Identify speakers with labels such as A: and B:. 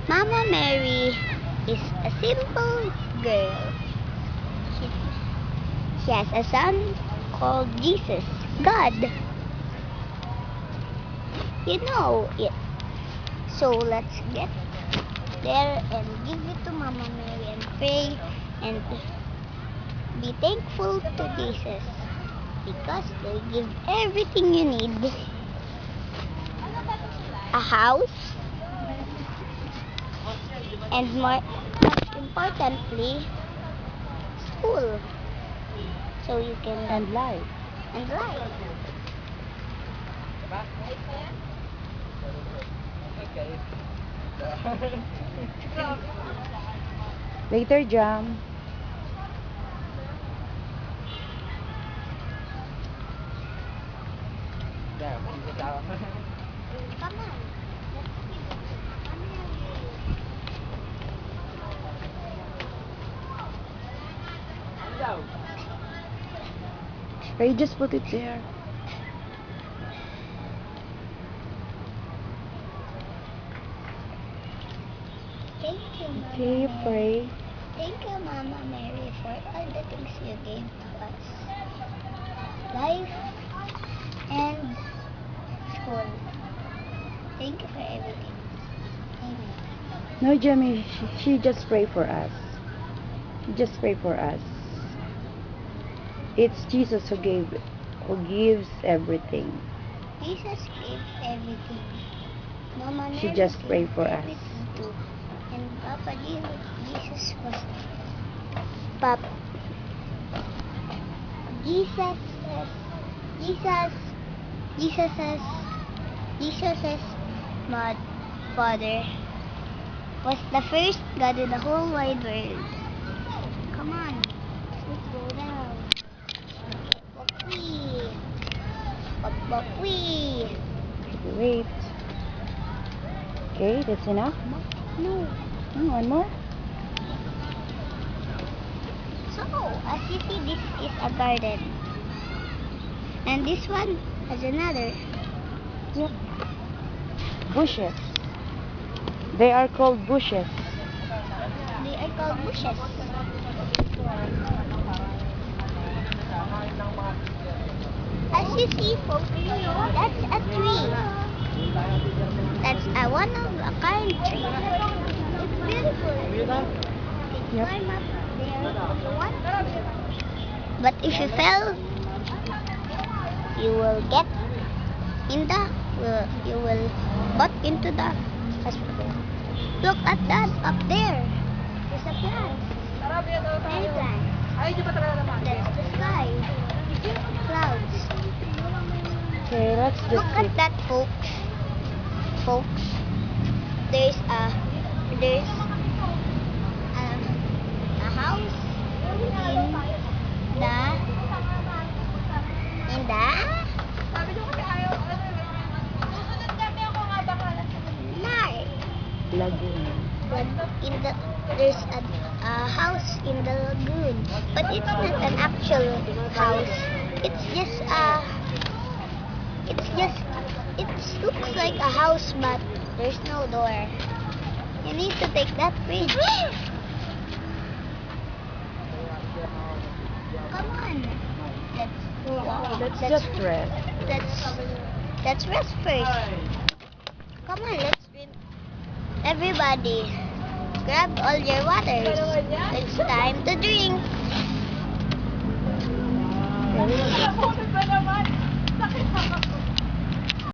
A: Mama Mary is a simple girl. She, she has a son called Jesus, God. You know it. So let's get there and give it to Mama Mary and pray and be thankful to Jesus because they give everything you need. A house, and much importantly, school, so you can
B: And life.
A: and life.
B: Later, Jam.
A: Come on.
B: Or you just put it there.
A: Thank you, Mama
B: Okay,
A: Mary.
B: pray.
A: Thank you, Mama Mary, for all the things you gave to us. Life and school. Thank you for everything. Amen.
B: No, Jamie, she just pray for us. She just pray for us. It's Jesus who gives everything.
A: Jesus gave everything. Mama
B: She
A: Mary
B: just pray
A: gave
B: for us.
A: everything too. And Papa Jesus was Papa. Jesus's mad father was the first God in the whole wide world. Come on, let's go down. Wee.
B: Wait. Okay, that's enough.
A: No.
B: One more.
A: So, as you see, this is a garden. And this one has another.
B: Yep. Bushes. They are called bushes.
A: They are called bushes. As you see, folks, that's a tree. That's a one-of-a-kind tree. It's beautiful. It's
B: Yep.
A: climb up there if you want. But if you fell, you will get in the you will got into the hospital. Look at that up there. There's a plant. Many plants. That's the sky. Clouds.
B: Okay, let's just
A: Look
B: sit.
A: at that, folks. Folks, there's a house in the lake.
B: Lagoon.
A: There's a house in the lagoon, but it's not an actual house. It looks like a house, but there's no door. You need to take that bridge. Come on.
B: Let's just rest.
A: Let's rest first. Come on, let's drink. Everybody, grab all your waters. It's time to drink.
B: Okay.